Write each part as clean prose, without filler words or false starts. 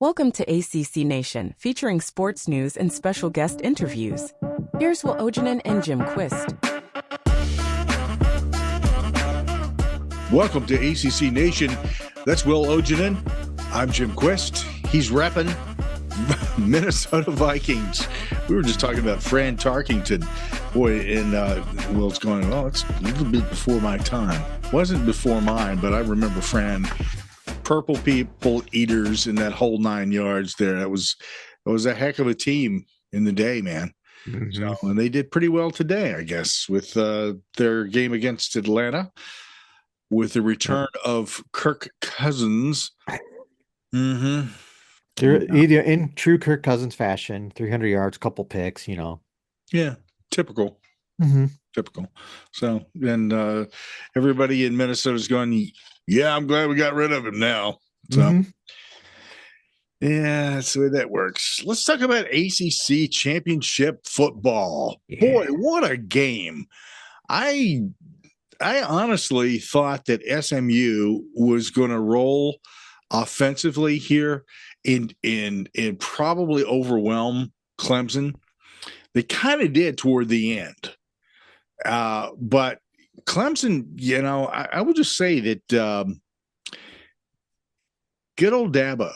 Welcome to ACC Nation, featuring sports news and special guest interviews. Here's Will Ojanen and Jim Quist. Welcome to ACC Nation. That's Will Ojanen. I'm Jim Quist. He's repping Minnesota Vikings. We were just talking about Fran Tarkington. Boy, and Will's going, well, it's a little bit before my time. Wasn't before mine, but I remember Fran. Purple people eaters in that whole 9 yards there. It was a heck of a team in the day, man. Mm-hmm. So, and they did pretty well today, I guess, with their game against Atlanta, with the return of Kirk Cousins. Mm-hmm. They're in true Kirk Cousins fashion, 300 yards, couple picks, you know. Yeah, typical. Mm-hmm. Typical. So, and everybody in Minnesota is going, yeah, I'm glad we got rid of him now. So, yeah, that's the way that works. Let's talk about ACC Championship football. Yeah. Boy, what a game. I honestly thought that SMU was going to roll offensively here and probably overwhelm Clemson. They kind of did toward the end. But Clemson, you know, I would just say that good old Dabo,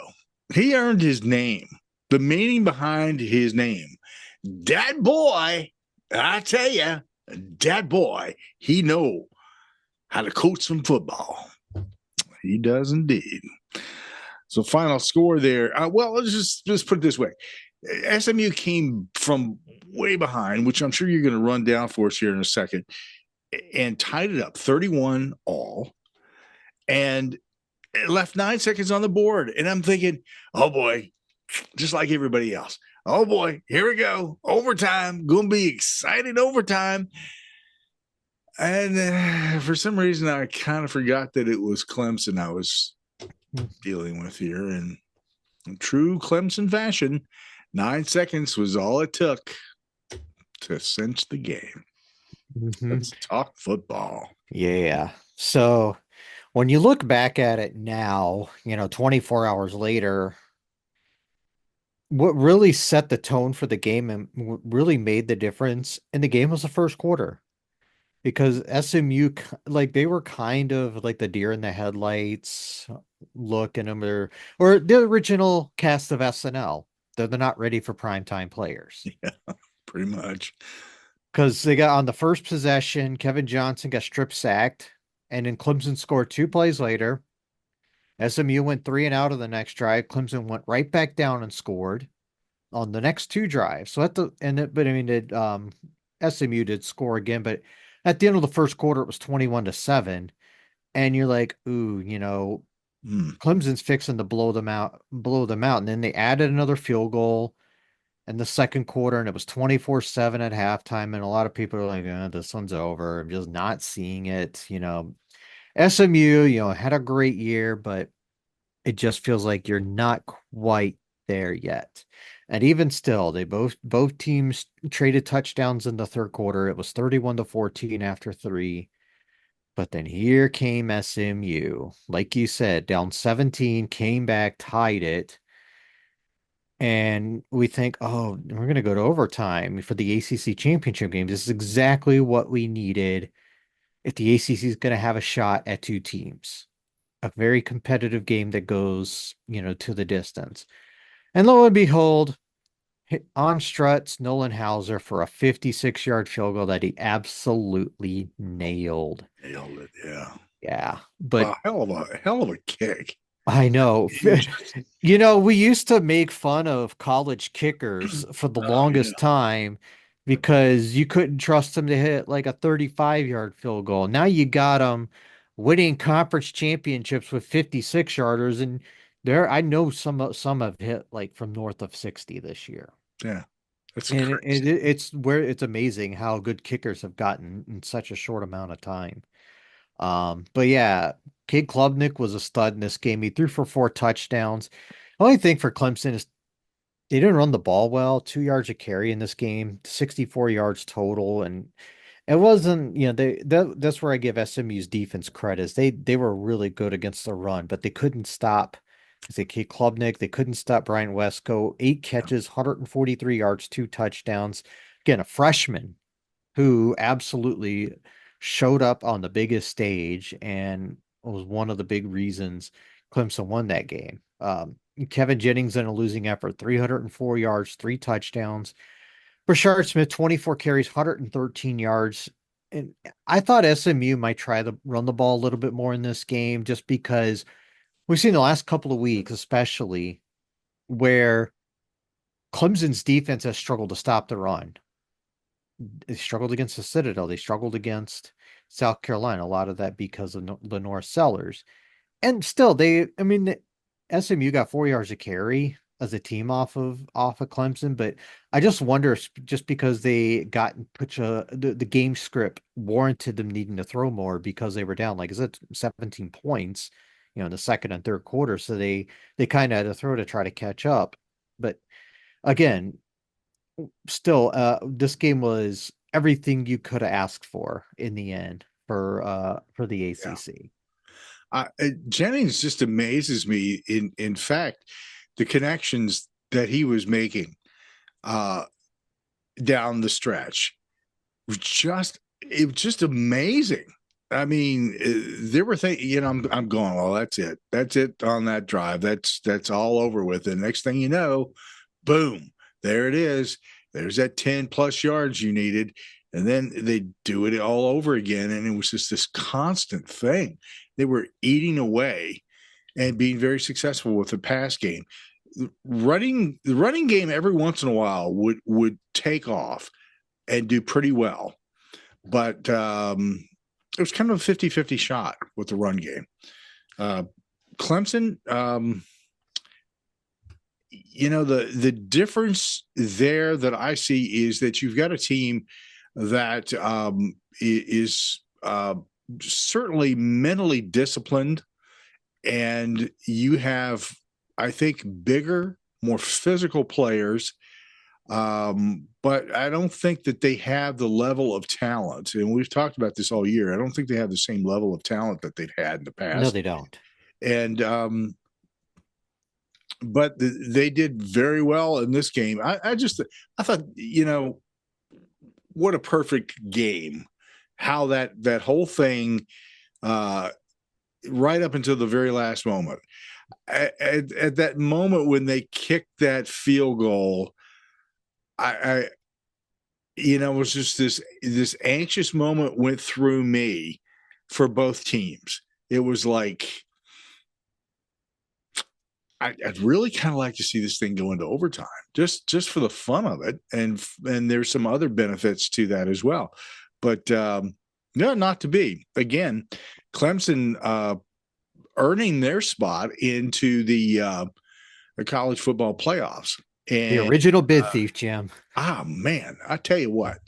he earned his name, the meaning behind his name. That boy, I tell you, that boy, he know how to coach some football. He does indeed. So final score there. Well, let's just put it this way. SMU came from way behind, which I'm sure you're going to run down for us here in a second, and tied it up 31 all, and it left 9 seconds on the board. And I'm thinking, oh boy, just like everybody else. Oh boy, here we go. Overtime, going to be exciting overtime. And for some reason, I kind of forgot that it was Clemson I was dealing with here. And in true Clemson fashion, 9 seconds was all it took to cinch the game. Mm-hmm. Let's talk football. Yeah. So when you look back at it now, 24 hours later, what really set the tone for the game and really made the difference in the game was the first quarter. Because SMU, like, they were kind of like the deer in the headlights look, and or the original cast of SNL. They're not ready for primetime players. Yeah, pretty much. Because they got on the first possession, Kevin Johnson got strip sacked, and then Clemson scored 2 plays later. SMU went 3 and out of the next drive. Clemson went right back down and scored on the next 2 drives. So SMU did score again, but at the end of the first quarter, it was 21-7, and you're like, ooh, Clemson's fixing to blow them out, and then they added another field goal in the second quarter, and it was 24-7 at halftime, and a lot of people are like, this one's over. I'm just not seeing it. SMU, had a great year, but it just feels like you're not quite there yet. And even still, they both teams traded touchdowns in the third quarter. It was 31-14 after 3. But then here came SMU. Like you said, down 17, came back, tied it. And we think, oh, we're going to go to overtime for the ACC Championship game. This is exactly what we needed if the ACC is going to have a shot at 2 teams. A very competitive game that goes, to the distance. And lo and behold, on struts Nolan Hauser for a 56-yard field goal that he absolutely nailed. Nailed it, yeah. Yeah, but hell of a kick. I know. We used to make fun of college kickers for the longest time because you couldn't trust them to hit like a 35-yard field goal. Now you got them winning conference championships with 56-yarders, and I know some have hit like from north of 60 this year. Yeah, that's crazy. It's amazing how good kickers have gotten in such a short amount of time. But yeah, Cade Klubnik was a stud in this game. He threw for 4 touchdowns. The only thing for Clemson is they didn't run the ball well. 2 yards a carry in this game, 64 yards total, and it wasn't. That's where I give SMU's defense credit. They were really good against the run, but they couldn't stop Say Kate Klubnik. They couldn't stop Brian Wesco. 8 catches, 143 yards, 2 touchdowns. Again, a freshman who absolutely showed up on the biggest stage and was one of the big reasons Clemson won that game. Kevin Jennings in a losing effort, 304 yards, 3 touchdowns. Brashard Smith, 24 carries, 113 yards. And I thought SMU might try to run the ball a little bit more in this game just because we've seen the last couple of weeks, especially where Clemson's defense has struggled to stop the run. They struggled against the Citadel. They struggled against South Carolina. A lot of that because of the North Sellers. And still, SMU got 4 yards of carry as a team off of Clemson, but I just wonder if just because they got the game script warranted them needing to throw more because they were down, like, is it 17 points, in the second and third quarter. So they kind of had to throw to try to catch up. But again, still, this game was everything you could have asked for in the end for the ACC. Jennings just amazes me. In fact, the connections that he was making down the stretch was just amazing. I mean, there were things, I'm going, well, that's it on that drive. That's all over with. The next thing you know, boom, there it is. There's that 10 plus yards you needed. And then they do it all over again. And it was just this constant thing. They were eating away and being very successful with the pass game. The running game every once in a while would take off and do pretty well. But it was kind of a 50-50 shot with the run game. Clemson, the difference there that I see is that you've got a team that is certainly mentally disciplined, and you have, I think, bigger, more physical players. But I don't think that they have the level of talent, and we've talked about this all year. I don't think they have the same level of talent that they've had in the past. No, they don't. And but they did very well in this game. I thought, what a perfect game. How that whole thing, right up until the very last moment. At that moment when they kicked that field goal, it was just this anxious moment went through me for both teams. It was like, I'd really kind of like to see this thing go into overtime, just for the fun of it, and there's some other benefits to that as well. But no, not to be. Again, Clemson earning their spot into the college football playoffs. And the original bid thief, Jim. Man, I tell you what.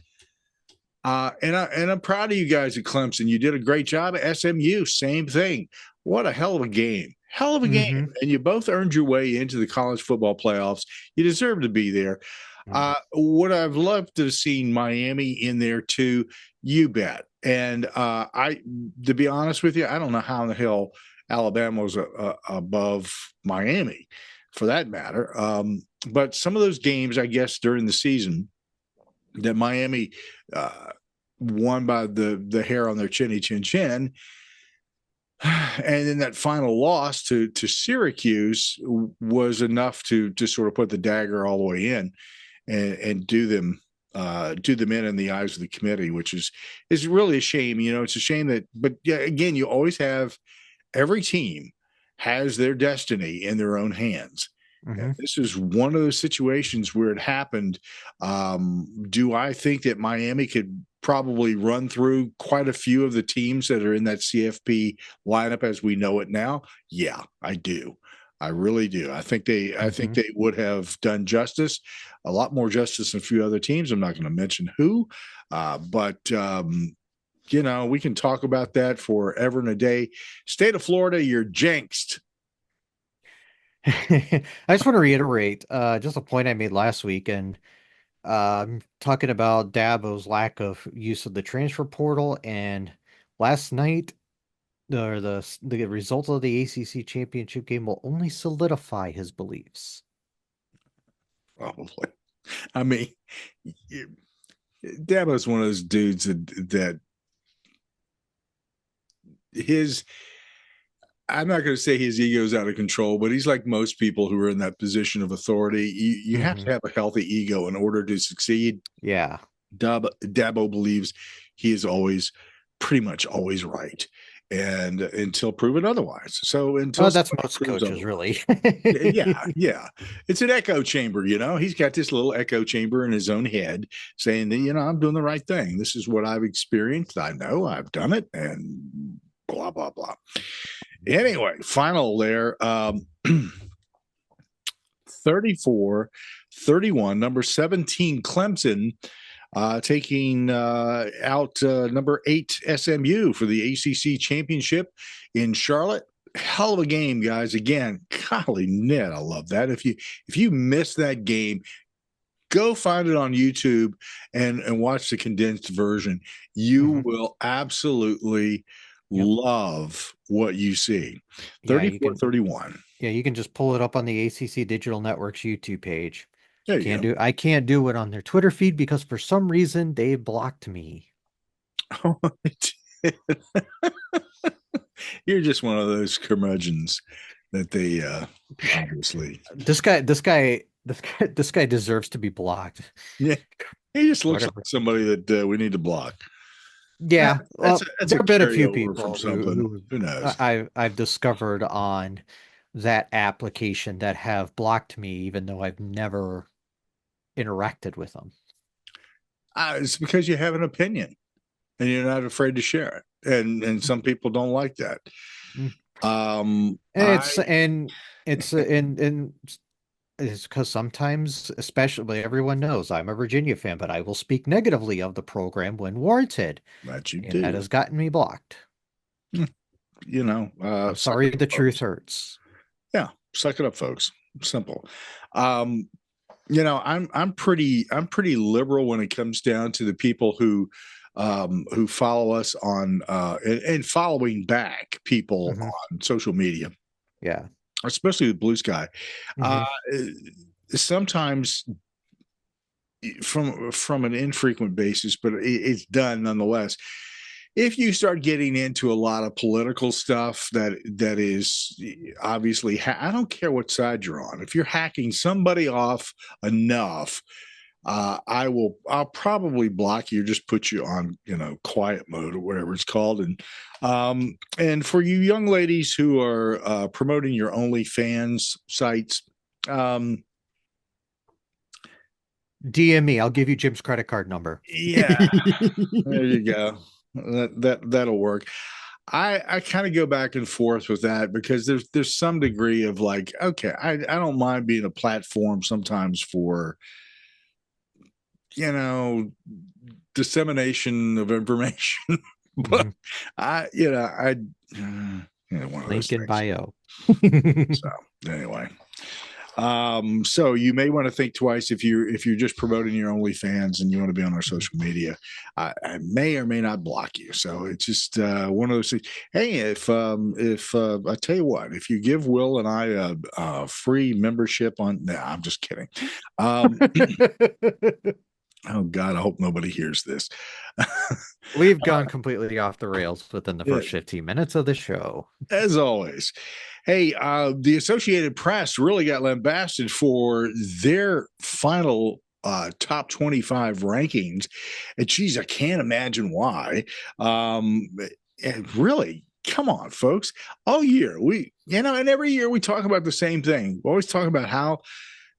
And I'm proud of you guys at Clemson. You did a great job at SMU. Same thing. What a hell of a game. Hell of a game. And you both earned your way into the college football playoffs. You deserve to be there. Would I've loved to have seen Miami in there too? You bet. And to be honest with you, I don't know how in the hell Alabama was above Miami, for that matter. But some of those games, I guess, during the season that Miami won by the hair on their chinny chin chin, and then that final loss to Syracuse was enough to sort of put the dagger all the way in and do them in the eyes of the committee, which is really a shame. It's a shame that, but yeah, again, you always have, every team has their destiny in their own hands. And this is one of those situations where it happened. Do I think that Miami could probably run through quite a few of the teams that are in that CFP lineup as we know it now? Yeah, I do. I really do. I think they would have done justice, a lot more justice than a few other teams. I'm not going to mention who, but we can talk about that forever and a day. State of Florida, you're jinxed. I just want to reiterate just a point I made last week, and talking about Dabo's lack of use of the transfer portal. And last night, the result of the ACC championship game will only solidify his beliefs. Probably. I mean, Dabo's one of those dudes that his, I'm not going to say his ego's out of control, but he's like most people who are in that position of authority. You have to have a healthy ego in order to succeed. Yeah. Dabo believes he is pretty much always right, and until proven otherwise. So until that's most coaches, really. yeah, it's an echo chamber. He's got this little echo chamber in his own head saying that I'm doing the right thing. This is what I've experienced. I know I've done it, and blah blah blah. Anyway, final there. 34-31, number 17 Clemson taking out number 8 SMU for the ACC Championship in Charlotte. Hell of a game, guys. Again, golly, Ned, I love that. If you missed that game, go find it on YouTube and watch the condensed version. You will absolutely love what you see. 34-31. Yeah, you can just pull it up on the ACC Digital Network's YouTube page. I can't do it on their Twitter feed because for some reason they blocked me. Oh, you're just one of those curmudgeons that they obviously. This guy deserves to be blocked. Yeah, he just looks like somebody that we need to block. Yeah, that's there have been a few carryover people from something. Who knows? I've discovered on that application that have blocked me, even though I've never interacted with them. It's because you have an opinion and you're not afraid to share it, and some people don't like that. It's because sometimes, especially, everyone knows I'm a Virginia fan, but I will speak negatively of the program when warranted. That you do. That has gotten me blocked. Sorry, the truth hurts. Yeah, suck it up, folks. Simple. I'm pretty liberal when it comes down to the people who follow us on and following back people on social media. Yeah. Especially with Blue Sky. Sometimes from an infrequent basis, but it's done nonetheless. If you start getting into a lot of political stuff that is obviously, I don't care what side you're on. If you're hacking somebody off enough, I'll probably block you, just put you on, quiet mode or whatever it's called. And for you young ladies who are promoting your OnlyFans sites, DM me. I'll give you Jim's credit card number. Yeah, there you go. That'll work. I kind of go back and forth with that because there's some degree of like, okay, I don't mind being a platform sometimes for dissemination of information, but one of link in bio. So anyway, so you may want to think twice if you're just promoting your OnlyFans and you want to be on our social media. I may or may not block you. So it's just one of those things. Hey, if I tell you what, if you give Will and I a free membership on, I'm just kidding. Oh God, I hope nobody hears this. We've gone completely off the rails within the first 15 minutes of the show. As always. Hey, the Associated Press really got lambasted for their final top 25 rankings. And geez, I can't imagine why. And really, come on, folks. All year, and every year we talk about the same thing. We always talk about how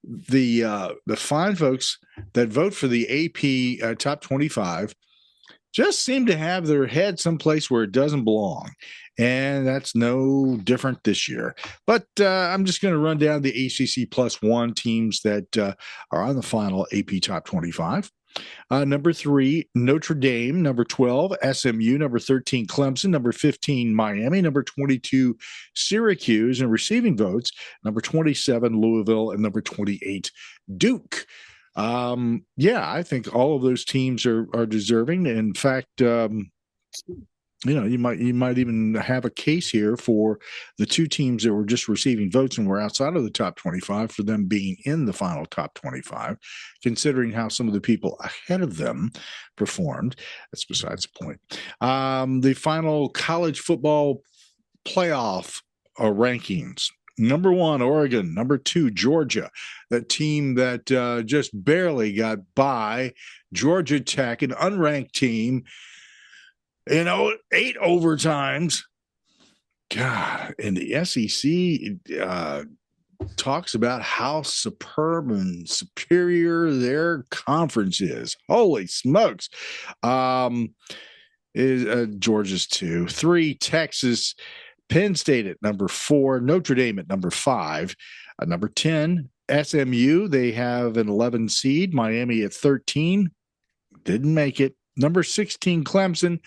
the fine folks that vote for the AP top 25 just seem to have their head someplace where it doesn't belong. And that's no different this year. But I'm just going to run down the ACC +1 teams that are on the final AP top 25. Number 3, Notre Dame. Number 12, SMU. Number 13, Clemson. Number 15, Miami. Number 22, Syracuse. And receiving votes, number 27, Louisville. And number 28, Duke. I think all of those teams are deserving. In fact, you might even have a case here for the two teams that were just receiving votes and were outside of the top 25 for them being in the final top 25, considering how some of the people ahead of them performed. That's besides the point. The final college football playoff rankings. Number 1, Oregon. Number 2, Georgia. That team that just barely got by Georgia Tech, an unranked team, 8 overtimes. God, and the SEC talks about how superb and superior their conference is. Holy smokes. Is Georgia's 2. 3, Texas. Penn State at number 4. Notre Dame at number 5. Number 10, SMU. They have an 11 seed. Miami at 13. Didn't make it. Number 16, Clemson.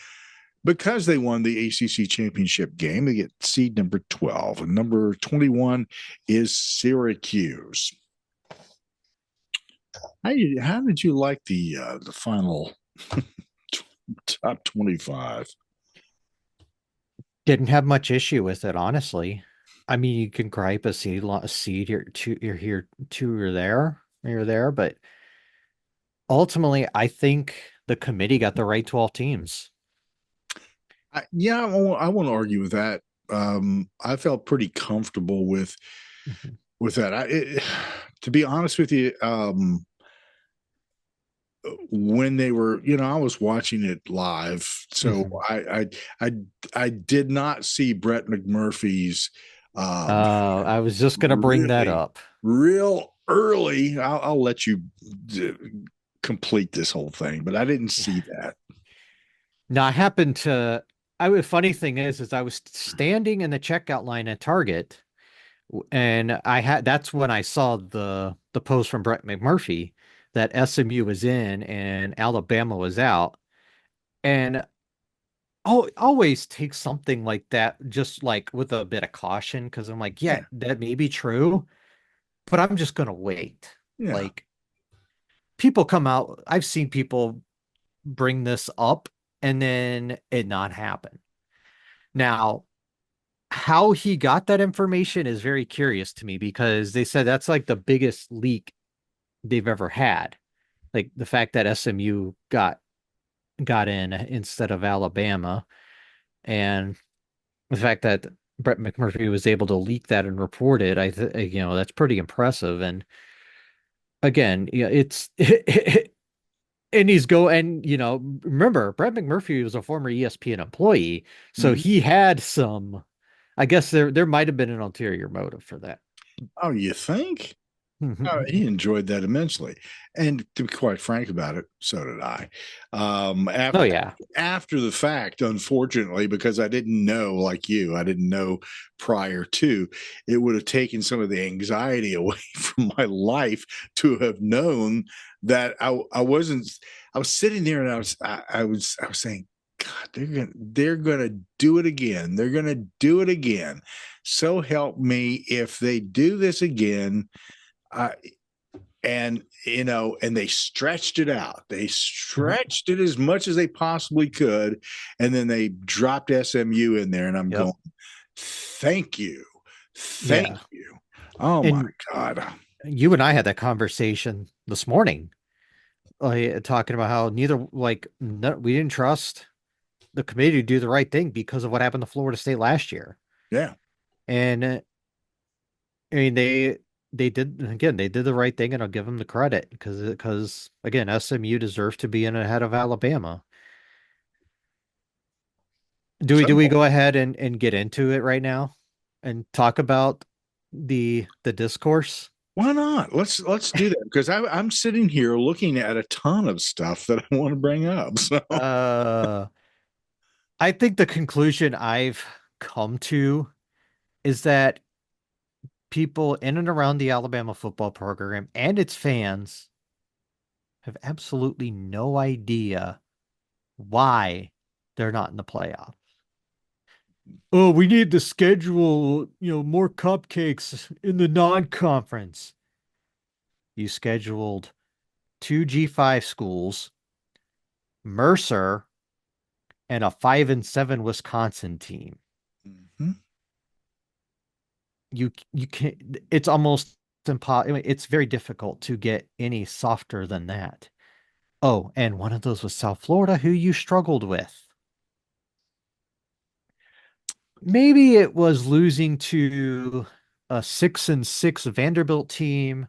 Because they won the ACC Championship game, they get seed number 12. And number 21 is Syracuse. How did you like the final top 25? Didn't have much issue with it, honestly. I mean, you can gripe a seed here, you're here, 2 or you're there, but ultimately, I think the committee got the right 12 teams. I won't argue with that. I felt pretty comfortable with that. To be honest with you, when they were, I was watching it live, so I did not see Brett McMurphy's. I was just going to bring that up real early. I'll let you complete this whole thing, but I didn't see that. Now, I happened to. Funny thing is I was standing in the checkout line at Target, and that's when I saw the post from Brett McMurphy that SMU was in and Alabama was out. And I'll always take something like that just like with a bit of caution, because I'm like, yeah, that may be true, but I'm just gonna wait. Yeah. Like, people come out, I've seen people bring this up and then it not happen. Now, how he got that information is very curious to me, because they said that's like the biggest leak they've ever had. Like the fact that SMU got in instead of Alabama, and the fact that Brett McMurphy was able to leak that and report it, that's pretty impressive. And again, it's and remember, Brett McMurphy was a former ESPN employee, so he had some. I guess there might have been an ulterior motive for that. Oh, you think? He enjoyed that immensely, and to be quite frank about it, so did I. After the fact, unfortunately, because I didn't know, like you, I didn't know prior to, it would have taken some of the anxiety away from my life to have known that I wasn't. I was sitting there and I was saying, God, they're gonna do it again. They're gonna do it again. So help me, if they do this again. And they stretched it out. They stretched it as much as they possibly could, and then they dropped SMU in there. And I'm going, thank you. Oh, my God. You and I had that conversation this morning, talking about how we didn't trust the committee to do the right thing because of what happened to Florida State last year. Yeah. And I mean, they did the right thing, and I'll give them the credit, because again, SMU deserves to be in ahead of Alabama. Do we go ahead and get into it right now and talk about the discourse? Why not? Let's do that, because I'm sitting here looking at a ton of stuff that I want to bring up. So I think the conclusion I've come to is that people in and around the Alabama football program and its fans have absolutely no idea why they're not in the playoffs. Oh, we need to schedule, more cupcakes in the non-conference. You scheduled 2 G5 schools, Mercer, and a 5-7 Wisconsin team. Mm-hmm. You can't, it's almost impossible. It's very difficult to get any softer than that. Oh, and one of those was South Florida, who you struggled with. Maybe it was losing to a 6-6 Vanderbilt team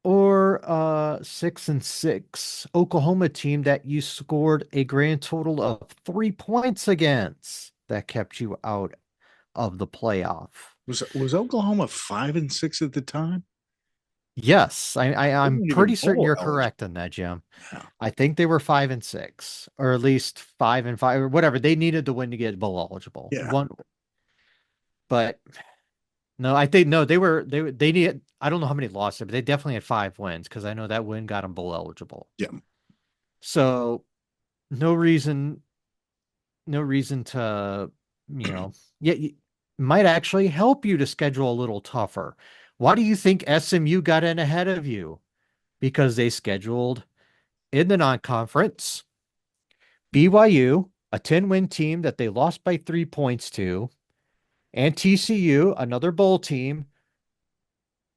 or a 6-6 Oklahoma team that you scored a grand total of 3 points against that kept you out of the playoff. Was Oklahoma 5-6 at the time? Yes, I'm Wasn't pretty even certain bowl you're eligible. correct in that, Jim. Yeah. I think they were 5-6, or at least 5-5, or whatever. They needed to win to get bowl eligible. Yeah. One, but no, I think no, they need. I don't know how many losses, but they definitely had 5 wins because I know that win got them bowl eligible. Yeah. So no reason, to, yeah, might actually help you to schedule a little tougher. Why do you think SMU got in ahead of you? Because they scheduled in the non-conference BYU, a 10-win team that they lost by 3 points to, and TCU, another bowl team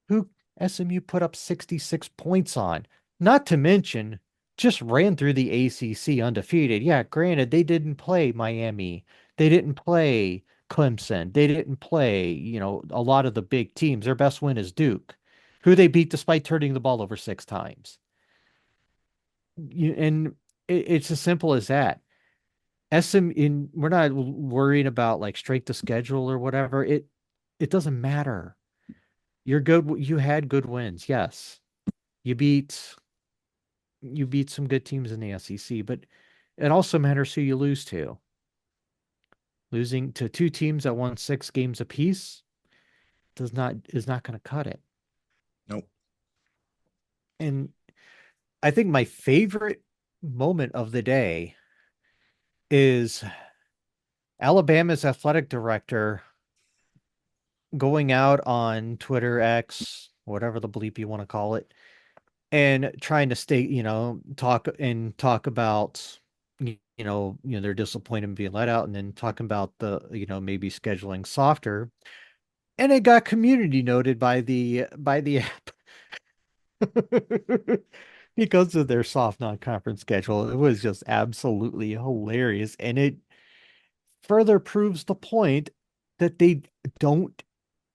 who SMU put up 66 points on. Not to mention, just ran through the ACC undefeated. Yeah, granted, they didn't play Miami. They didn't play Clemson. They didn't play, a lot of the big teams. Their best win is Duke, who they beat despite turning the ball over 6 times. And it's as simple as that. We're not worrying about like strength of schedule or whatever. It doesn't matter. You're good. You had good wins. Yes. You beat some good teams in the SEC, but it also matters who you lose to. Losing to two teams that won 6 games apiece is not going to cut it. Nope. And I think my favorite moment of the day is Alabama's athletic director going out on Twitter, X, whatever the bleep you want to call it, and trying to talk about they're disappointed in being let out, and then talking about the maybe scheduling softer, and it got community noted by the app because of their soft non-conference schedule. It was just absolutely hilarious, and it further proves the point that they don't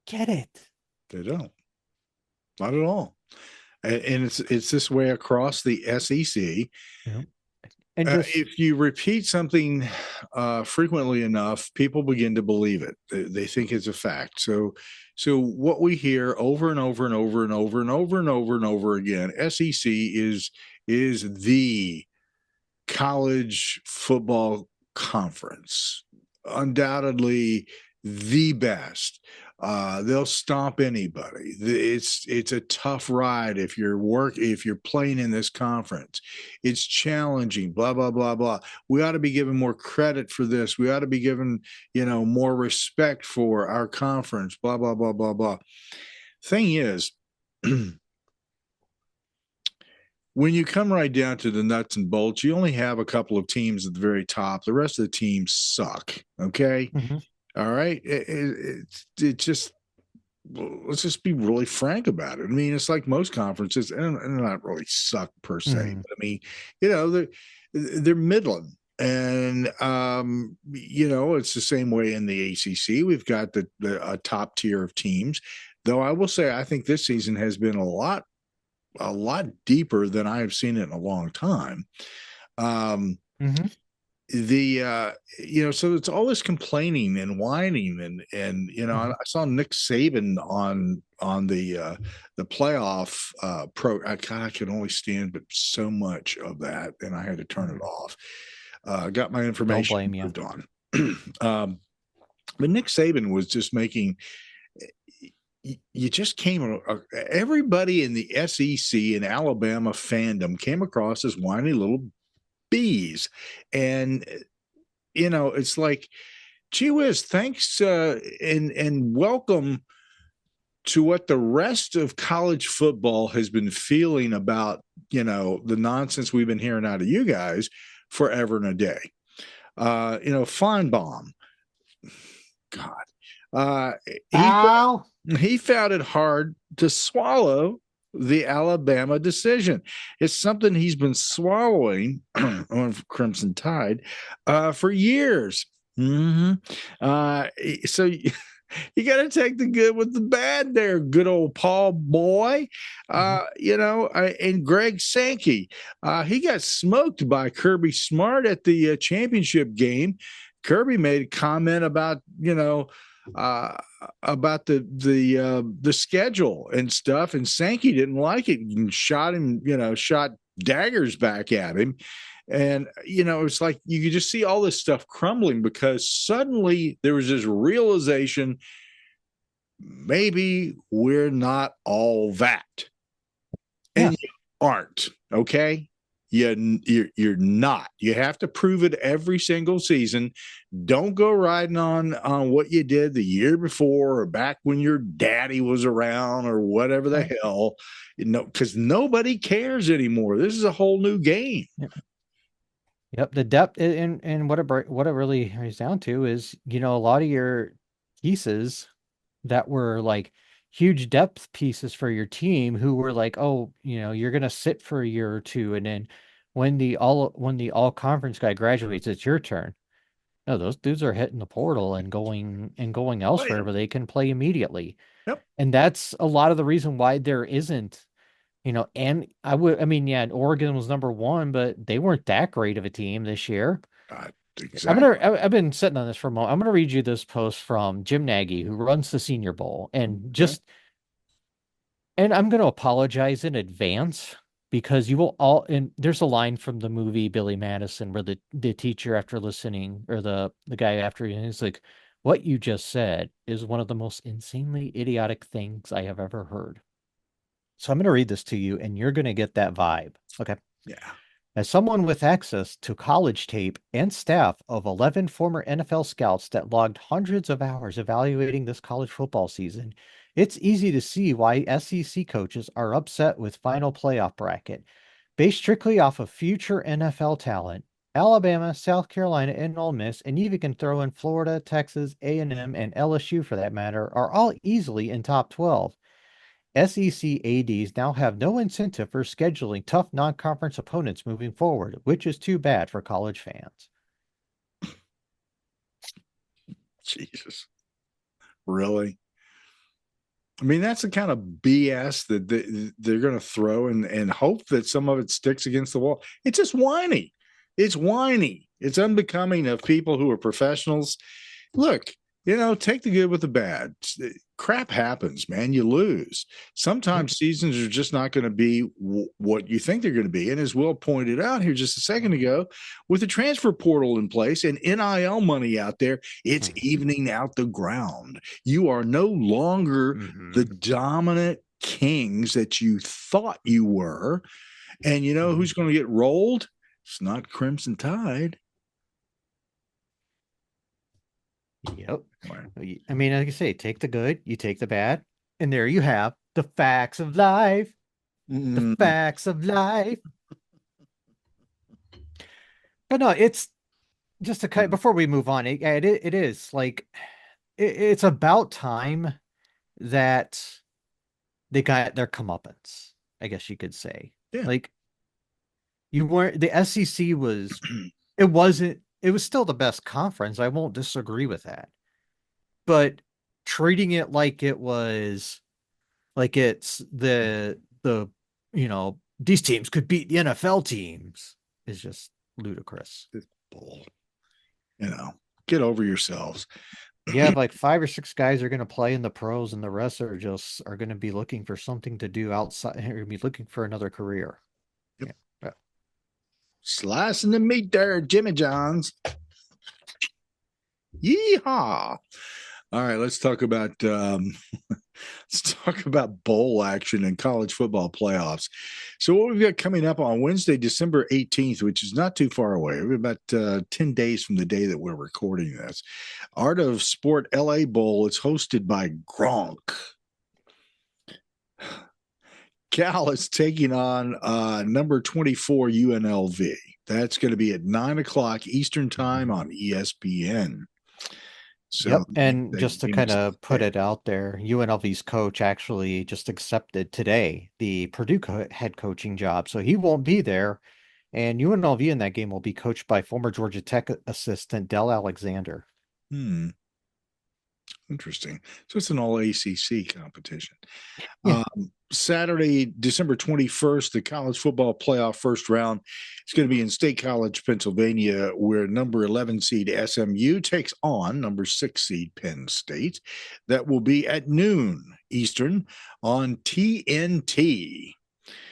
get it. They don't. Not at all. And it's this way across the SEC. Yeah. And just if you repeat something frequently enough, people begin to believe it. They think it's a fact. So what we hear over and over and over and over and over and over and over again, SEC is the college football conference, undoubtedly the best. They'll stomp anybody. It's a tough ride if you're playing in this conference. It's challenging, blah, blah, blah, blah. We ought to be given more credit for this. We ought to be given, more respect for our conference, blah, blah, blah, blah, blah. Thing is, when you come right down to the nuts and bolts, you only have a couple of teams at the very top. The rest of the teams suck. Okay. mm-hmm. All right. It just, let's just be really frank about it. I mean, it's like most conferences, and they're not really suck per se, but I mean, they're middling. And, it's the same way in the ACC. We've got a top tier of teams, though I will say, I think this season has been a lot deeper than I have seen it in a long time. Mm-hmm. So it's all this complaining and whining and I saw Nick Saban on the playoff I can only stand but so much of that, and I had to turn it off. Got my information. Don't blame you. Moved on. But Nick Saban was just making. You just everybody in the SEC and Alabama fandom came across as whiny little bees. And, it's like, gee whiz, thanks and welcome to what the rest of college football has been feeling about, the nonsense we've been hearing out of you guys forever and a day. Feinbaum. God, uh, he Ow. he found it hard to swallow the Alabama decision. It's something he's been swallowing on Crimson Tide for years. So you got to take the good with the bad there, good old Paul boy. And Greg Sankey, he got smoked by Kirby Smart at the championship game. Kirby made a comment about, about the schedule and stuff, and Sankey didn't like it and shot daggers back at him. And, it's like you could just see all this stuff crumbling because suddenly there was this realization, maybe we're not all that. And you aren't, okay? You're not. You have to prove it every single season. Don't go riding on what you did the year before or back when your daddy was around or whatever the hell, because nobody cares anymore. This is a whole new game. Yep, the depth and what it really comes down to is, a lot of your pieces that were like huge depth pieces for your team who were like, oh, you're gonna sit for a year or two, and then when the all conference guy graduates, it's your turn. No, those dudes are hitting the portal and going elsewhere where they can play immediately. Yep. And that's a lot of the reason why there isn't. And Oregon was number one, but they weren't that great of a team this year. Exactly. I've been sitting on this for a moment. I'm going to read you this post from Jim Nagy, who runs the Senior Bowl, and I'm going to apologize in advance because you will all, and there's a line from the movie Billy Madison where the teacher after listening, or the guy after, he's like, what you just said is one of the most insanely idiotic things I have ever heard. So I'm going to read this to you, and you're going to get that vibe. Okay. Yeah. As someone with access to college tape and staff of 11 former NFL scouts that logged hundreds of hours evaluating this college football season, it's easy to see why SEC coaches are upset with final playoff bracket. Based strictly off of future NFL talent, Alabama, South Carolina, and Ole Miss, and even can throw in Florida, Texas, A&M, and LSU for that matter, are all easily in top 12. SEC ADs now have no incentive for scheduling tough non-conference opponents moving forward, which is too bad for college fans. Jesus. Really? I mean, that's the kind of BS that they're going to throw and hope that some of it sticks against the wall. It's just whiny. It's whiny. It's unbecoming of people who are professionals. Look, take the good with the bad. Crap happens, man. You lose. Sometimes seasons are just not going to be what you think they're going to be. And as Will pointed out here just a second ago, with the transfer portal in place and NIL money out there, it's evening out the ground. You are no longer the dominant kings that you thought you were. And who's going to get rolled? It's not Crimson Tide. Yep. I mean, like I say, take the good, you take the bad, and there you have the facts of life. The facts of life. But no, it's just to cut before we move on. It is like it's about time that they got their comeuppance, I guess you could say. Yeah. Like the SEC was, it was still the best conference. I won't disagree with that. But treating it like it was, like it's these teams could beat the NFL teams is just ludicrous. Bull. Get over yourselves. Yeah, like 5 or 6 guys are going to play in the pros, and the rest are going to be looking for something to do outside, or be looking for another career. Yep. Yeah. Slicing the meat there, Jimmy John's. Yeehaw! All right, let's talk about bowl action and college football playoffs. So what we've got coming up on Wednesday, December 18th, which is not too far away. We're about 10 days from the day that we're recording this. Art of Sport LA Bowl is hosted by Gronk. Cal is taking on number 24 UNLV. That's going to be at 9 o'clock Eastern time on ESPN. So Yep. And the just to game kind is of put there. it out there, UNLV's coach actually just accepted today the Purdue head coaching job. So he won't be there. And UNLV in that game will be coached by former Georgia Tech assistant Del Alexander. Hmm. Interesting. So it's an all ACC competition. Yeah. Saturday, December 21st, the college football playoff first round is going to be in State College, Pennsylvania, where number 11 seed SMU takes on number 6 seed Penn State. That will be at noon Eastern on TNT.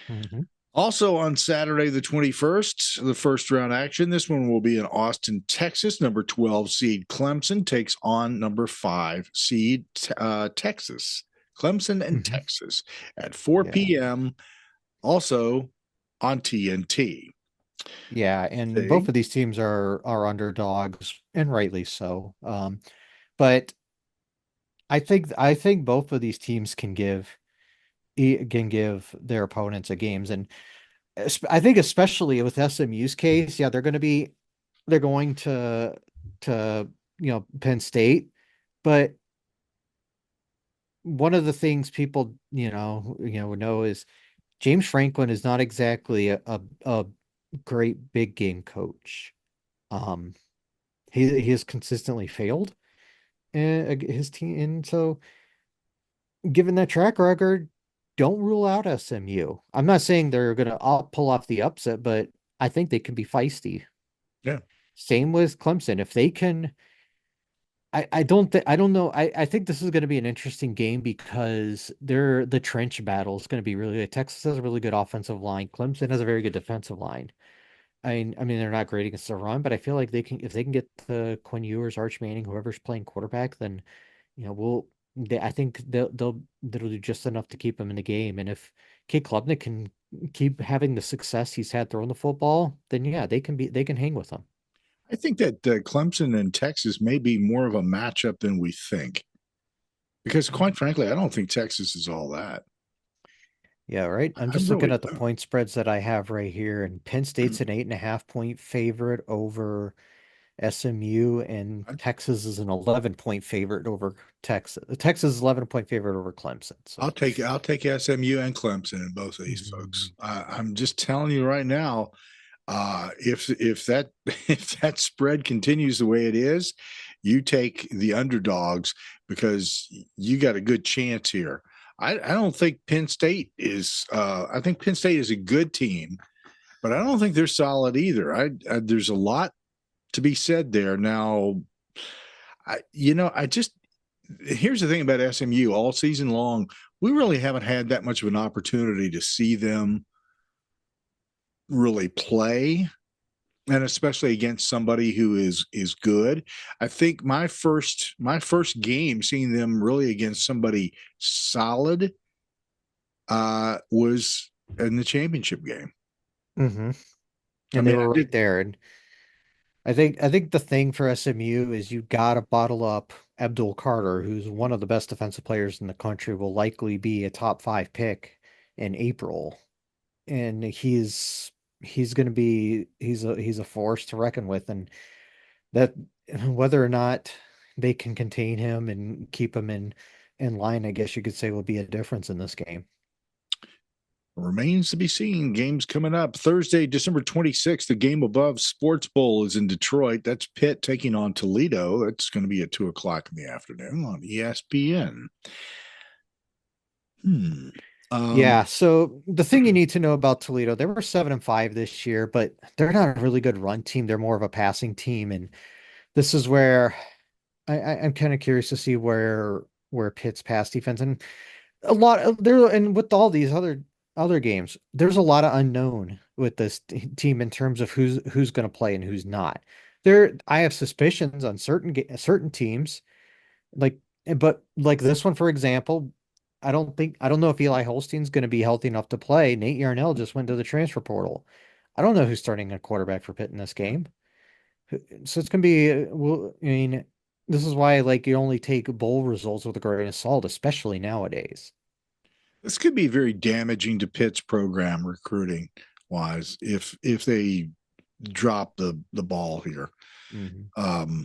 Mm-hmm. Also on Saturday, the 21st, the first round action. This one will be in Austin, Texas. Number 12 seed Clemson takes on number 5 seed Texas. Clemson and Mm-hmm. Texas at 4 Yeah. p.m. Also on TNT. Yeah, and See? both of these teams are underdogs, and rightly so. But I think both of these teams can give their opponents a games, and I think especially with SMU's case, yeah, they're going to Penn State, but one of the things people know is James Franklin is not exactly a great big game coach. Um, he has consistently failed his team, and so given that track record, don't rule out SMU. I'm not saying they're gonna pull off the upset, but I think they can be feisty. Yeah. Same with Clemson. If they can, I don't think I don't know. I think this is going to be an interesting game because the trench battle is going to be really good. Texas has a really good offensive line. Clemson has a very good defensive line. I mean, they're not great against the run, but I feel like they can if they can get the Quinn Ewers, Arch Manning, whoever's playing quarterback, then I think they'll do just enough to keep them in the game. And if Kate Klubnik can keep having the success he's had throwing the football, then yeah, they can hang with them. I think that Clemson and Texas may be more of a matchup than we think. Because quite frankly, I don't think Texas is all that. Yeah, right. I'm I just looking really at the don't. point spreads that I have right here, and Penn State's an 8.5 point favorite over SMU, and I, Texas is an 11 point favorite over Texas. Texas is 11 point favorite over Clemson. So, I'll take SMU and Clemson and both of these folks. Mhm. I'm just telling you right now, if that if that spread continues the way it is, you take the underdogs because you got a good chance here. I don't think Penn State is. I think Penn State is a good team, but I don't think they're solid either. There's a lot to be said there. Now, I just here's the thing about SMU all season long. We really haven't had that much of an opportunity to see them really play, and especially against somebody who is good. I think my first game seeing them really against somebody solid was in the championship game. Mhm. I And they mean, were I right did. there. And I think the thing for SMU is you got to bottle up Abdul Carter, who's one of the best defensive players in the country, will likely be a top 5 pick in April, and he's going to be he's a force to reckon with, and that whether or not they can contain him and keep him in line, I guess you could say will be a difference in this game. Remains to be seen. Games coming up Thursday, December 26th. The game above Sports Bowl is in Detroit. That's Pitt taking on Toledo. It's going to be at 2 o'clock in the afternoon on ESPN. Hmm. Um, Yeah, so the thing you need to know about Toledo, they were 7-5 this year, but they're not a really good run team. They're more of a passing team, and this is where I'm kind of curious to see where Pitt's pass defense and a lot of there and with all these other games, there's a lot of unknown with this team in terms of who's going to play and who's not. I have suspicions on certain teams, like but like this one for example. I don't know if Eli Holstein's going to be healthy enough to play. Nate Yarnell just went to the transfer portal. I don't know who's starting a quarterback for Pitt in this game. So it's gonna be well, I mean, this is why like you only take bowl results with a grain of salt, especially nowadays. This could be very damaging to Pitt's program recruiting wise if they drop the ball here. Mm-hmm.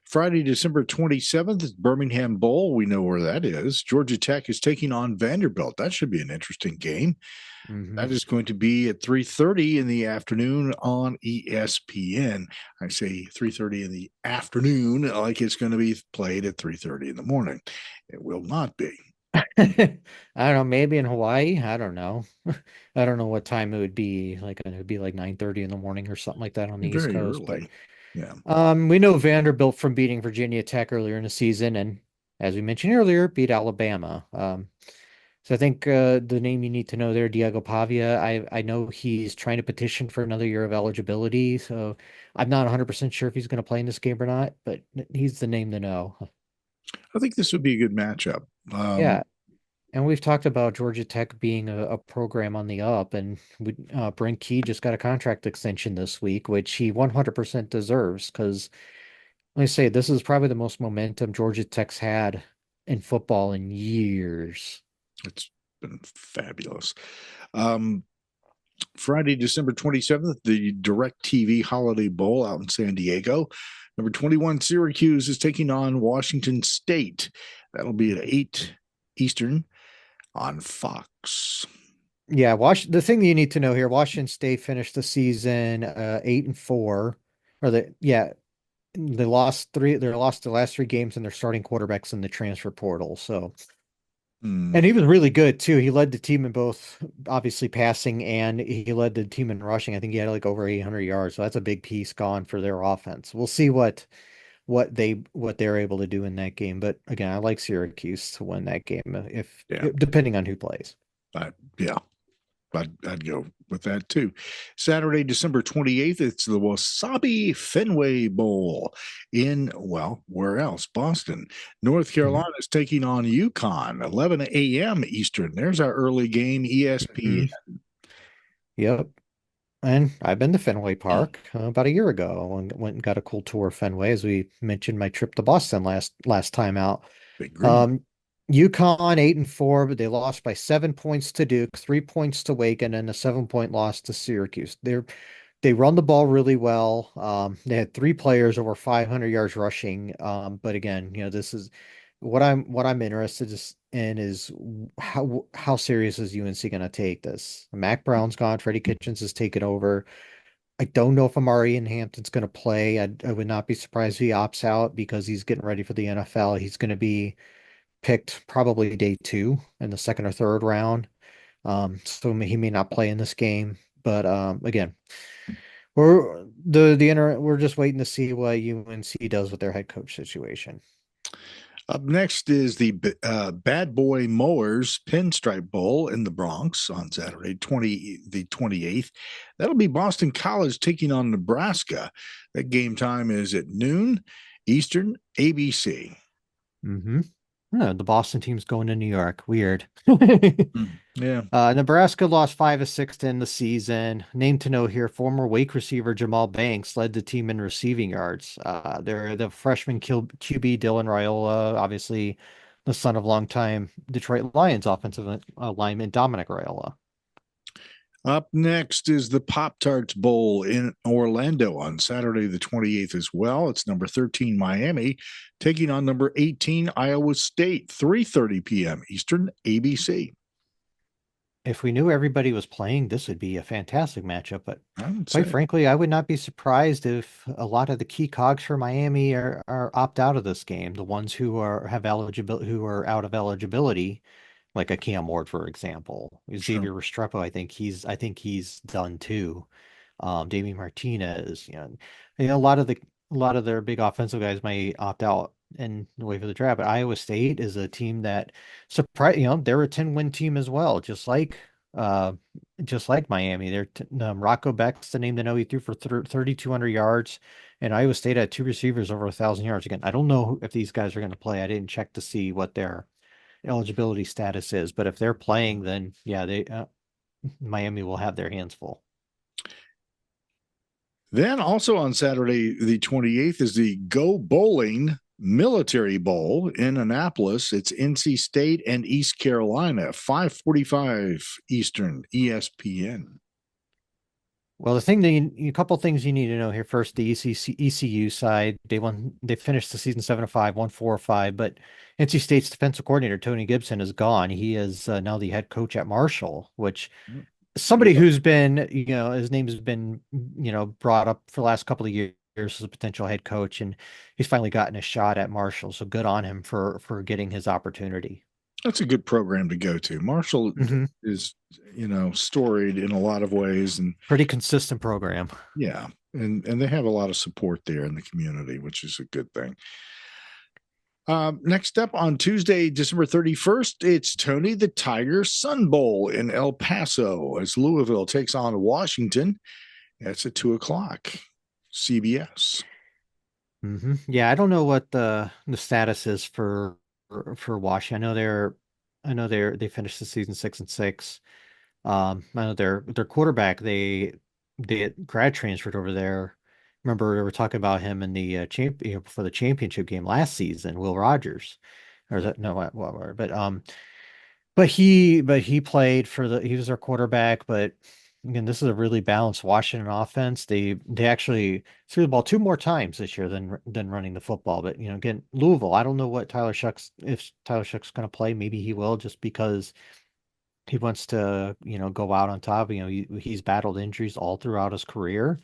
Friday, December 27th is Birmingham Bowl. We know where that is. Georgia Tech is taking on Vanderbilt. That should be an interesting game. Mm-hmm. That is going to be at 3:30 in the afternoon on ESPN. I say 3:30 in the afternoon like it's going to be played at 3:30 in the morning. It will not be. I don't know, maybe in Hawaii. I don't know. I don't know what time it would be. Like it would be like 9:30 in the morning or something like that on the East Very Coast. But early. Yeah. we know Vanderbilt from beating Virginia Tech earlier in the season, and as we mentioned earlier, beat Alabama. So I think the name you need to know there, Diego Pavia. I know he's trying to petition for another year of eligibility, so I'm not 100% sure if he's going to play in this game or not, but he's the name to know. I think this would be a good matchup. Yeah, and we've talked about Georgia Tech being a program on the up, and Brent Key just got a contract extension this week, which he 100% deserves because, let me say, this is probably the most momentum Georgia Tech's had in football in years. It's been fabulous. Friday, December 27th, the DirecTV Holiday Bowl out in San Diego. Number 21, Syracuse is taking on Washington State. That'll be at 8 Eastern on Fox. Yeah, the thing that you need to know here, Washington State finished the season 8-4, or they lost the last three games and their starting quarterbacks in the transfer portal. So, and he was really good too. He led the team in both obviously passing and he led the team in rushing. I think he had like over 800 yards. So that's a big piece gone for their offense. We'll see what they're able to do in that game. But again, I like Syracuse to win that game if depending on who plays. Yeah. I'd go with that too. Saturday, December 28th, it's the Wasabi Fenway Bowl in, well, where else? Boston. North Carolina is taking on UConn, 11 a.m. Eastern. There's our early game, ESPN. Yep. And I've been to Fenway Park about a year ago and went and got a cool tour of Fenway, as we mentioned my trip to Boston last time out. Big green. UConn 8-4, but they lost by 7 points to Duke, 3 points to Wake, and then a 7 point loss to Syracuse. They run the ball really well. They had three players over 500 yards rushing. But again, this is what I'm interested in is how serious is UNC going to take this? Mac Brown's gone. Freddie Kitchens has taken over. I don't know if Amari in Hampton's going to play. I would not be surprised if he opts out because he's getting ready for the NFL. He's going to be picked probably day 2 in the second or third round. So he may not play in this game. But again, we're just waiting to see what UNC does with their head coach situation. Up next is the Bad Boy Mowers Pinstripe Bowl in the Bronx on Saturday, the 28th. That'll be Boston College taking on Nebraska. That game time is at noon Eastern, ABC. Mm-hmm. No, the Boston team's going to New York. Weird. Yeah. Nebraska lost 5 of 6 to end the season. Name to know here, former Wake receiver Jamal Banks led the team in receiving yards. They're the freshman QB Dylan Raiola, obviously the son of longtime Detroit Lions offensive lineman Dominic Raiola. Up next is the Pop-Tarts Bowl in Orlando on Saturday the 28th as well. It's number 13 Miami taking on number 18 Iowa State, 3:30 p.m. Eastern, ABC. If we knew everybody was playing, this would be a fantastic matchup. But quite frankly, I would not be surprised if a lot of the key cogs for Miami are opt out of this game. The ones who are out of eligibility, like a Cam Ward, for example. Xavier Restrepo, I think he's done too. Damian Martinez, a lot of their big offensive guys may opt out and wait for the draft. But Iowa State is a team that they're a 10-win team as well, just like Miami. They're Rocco Beck's the name to know. He threw for 3,200 yards, and Iowa State had two receivers over 1,000 yards. Again, I don't know if these guys are going to play. I didn't check to see what their eligibility status is, but if they're playing, then yeah, Miami will have their hands full. Then also on Saturday, the 28th, is the Go Bowling Military Bowl in Annapolis. It's NC State and East Carolina, 5:45 Eastern, ESPN. Well, a couple things you need to know here. First, the ECU side, they finished the season 7-5, won 4-5, but NC State's defensive coordinator, Tony Gibson, is gone. He is now the head coach at Marshall, which somebody who's been, his name has been, brought up for the last couple of years as a potential head coach, and he's finally gotten a shot at Marshall. So good on him for getting his opportunity. That's a good program to go to. Marshall is, storied in a lot of ways and pretty consistent program. Yeah. And they have a lot of support there in the community, which is a good thing. Next up on Tuesday, December 31st, it's Tony the Tiger Sun Bowl in El Paso as Louisville takes on Washington. That's at 2:00, CBS. Yeah, I don't know what the status is for Washington. I know they finished the season 6-6. I know their quarterback, they grad transferred over there. Remember, we were talking about him in the for the championship game last season, Will Rogers, or is that no? But he played he was their quarterback. But again, this is a really balanced Washington offense. They actually threw the ball 2 more times this year than running the football. But again, Louisville, I don't know what if Tyler Shuck's going to play. Maybe he will, just because he wants to, go out on top. He's battled injuries all throughout his career.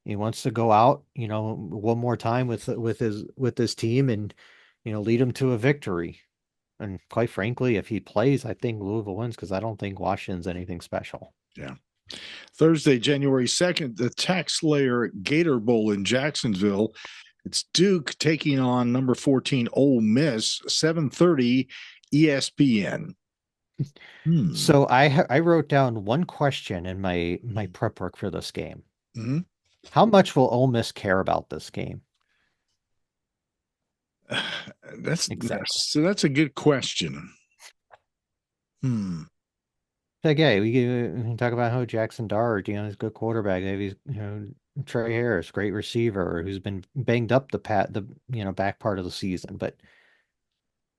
He wants to go out, one more time with his team and, lead them to a victory. And quite frankly, if he plays, I think Louisville wins, because I don't think Washington's anything special. Yeah. Thursday, January 2nd, the TaxSlayer Gator Bowl in Jacksonville. It's Duke taking on number 14 Ole Miss, 7:30 ESPN. So I wrote down one question in my prep work for this game. How much will Ole Miss care about this game? That's a good question. Like, yeah, we can talk about how Jackson Dart, he's a good quarterback. Maybe Trey Harris, great receiver, who's been banged up the back part of the season. But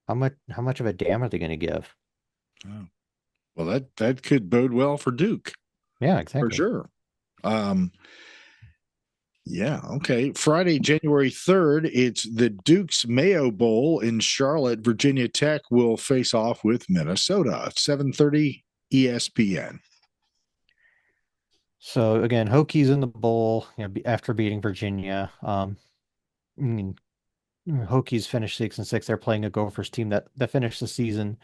how much of a damn are they going to give? Oh. Well, that could bode well for Duke. Yeah, exactly. For sure. Yeah, okay. Friday, January 3rd, it's the Duke's Mayo Bowl in Charlotte. Virginia Tech will face off with Minnesota, 7:30 ESPN. So again, Hokies in the bowl, after beating Virginia. Hokies finished 6-6. They're playing a Gophers team that finished the season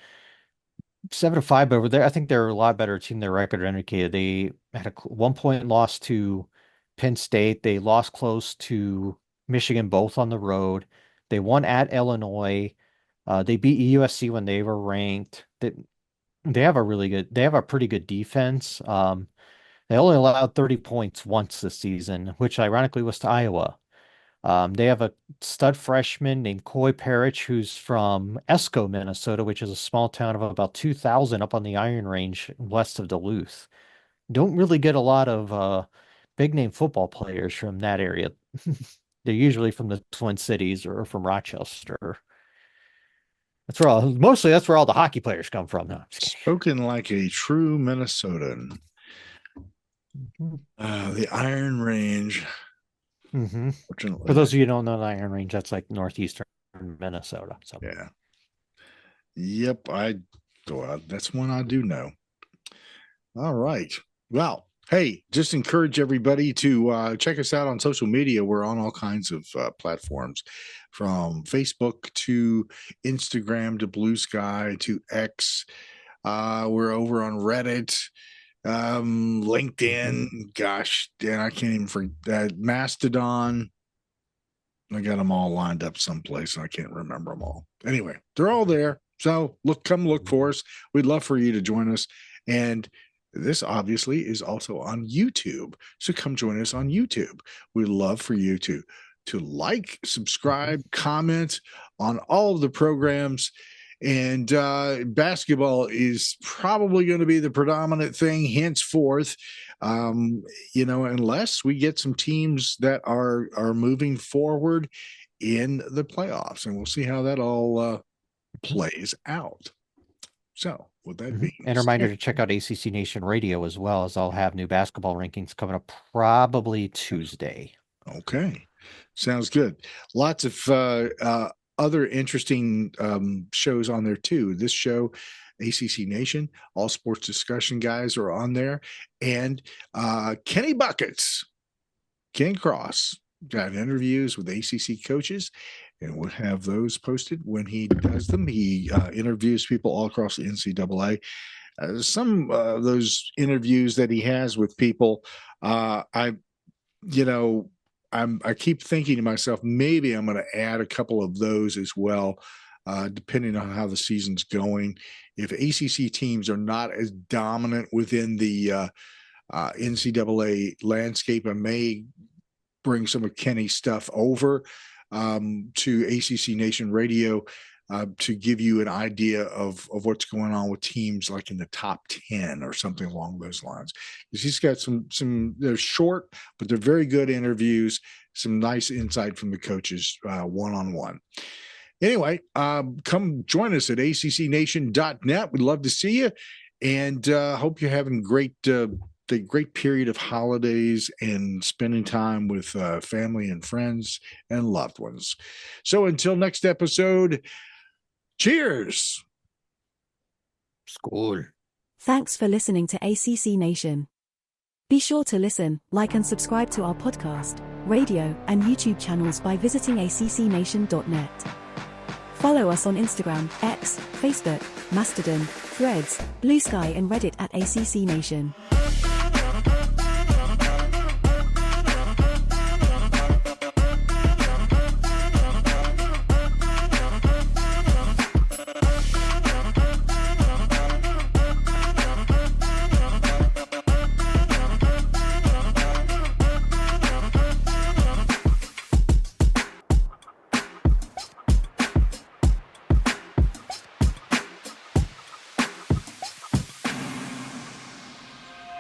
7-5, but over there, I think they're a lot better team. Their record indicated they had a 1-point loss to Penn State. They lost close to Michigan, both on the road. They won at Illinois. They beat USC when they were ranked. They have a pretty good defense. They only allowed 30 points once this season, which ironically was to Iowa. They have a stud freshman named Coy Parrish, who's from Esco, Minnesota, which is a small town of about 2,000 up on the Iron Range west of Duluth. Don't really get a lot of big name football players from that area. They're usually from the Twin Cities or from Rochester. That's where all the hockey players come from. No, spoken like a true Minnesotan. The Iron Range. For those of you who don't know the Iron Range, that's like northeastern Minnesota. So yeah. Yep, that's one I do know. All right. Well, hey, just encourage everybody to check us out on social media. We're on all kinds of platforms, from Facebook to Instagram to Blue Sky to X. We're over on Reddit, LinkedIn. Gosh, Dan, I can't even forget Mastodon. I got them all lined up someplace. I can't remember them all. Anyway, they're all there. So come look for us. We'd love for you to join us. And this obviously is also on YouTube. So come join us on YouTube. We'd love for you to like, subscribe, comment on all of the programs. And basketball is probably going to be the predominant thing henceforth, unless we get some teams that are moving forward in the playoffs, and we'll see how that all plays out. So, with that being and a reminder to check out ACC Nation Radio as well, as I'll have new basketball rankings coming up probably Tuesday. Okay, sounds good. Lots of other interesting shows on there too. This show, ACC Nation, all sports discussion guys are on there, and Kenny Buckets, Ken Cross, got interviews with ACC coaches, and we'll have those posted when he does them. He interviews people all across the NCAA. Some of those interviews that he has with people, I keep thinking to myself, maybe I'm going to add a couple of those as well, depending on how the season's going. If ACC teams are not as dominant within the NCAA landscape, I may bring some of Kenny's stuff over to ACC Nation Radio to give you an idea of what's going on with teams like in the top 10 or something along those lines. Because he's got some they're short, but they're very good interviews, some nice insight from the coaches one-on-one. Anyway, come join us at accnation.net. We'd love to see you, and hope you're having the great period of holidays and spending time with family and friends and loved ones. So until next episode, cheers. School. Thanks for listening to ACC Nation. Be sure to listen, like and subscribe to our podcast, radio, and YouTube channels by visiting accnation.net. Follow us on Instagram, X, Facebook, Mastodon, Threads, Blue Sky and Reddit at ACC Nation.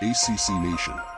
ACC Nation.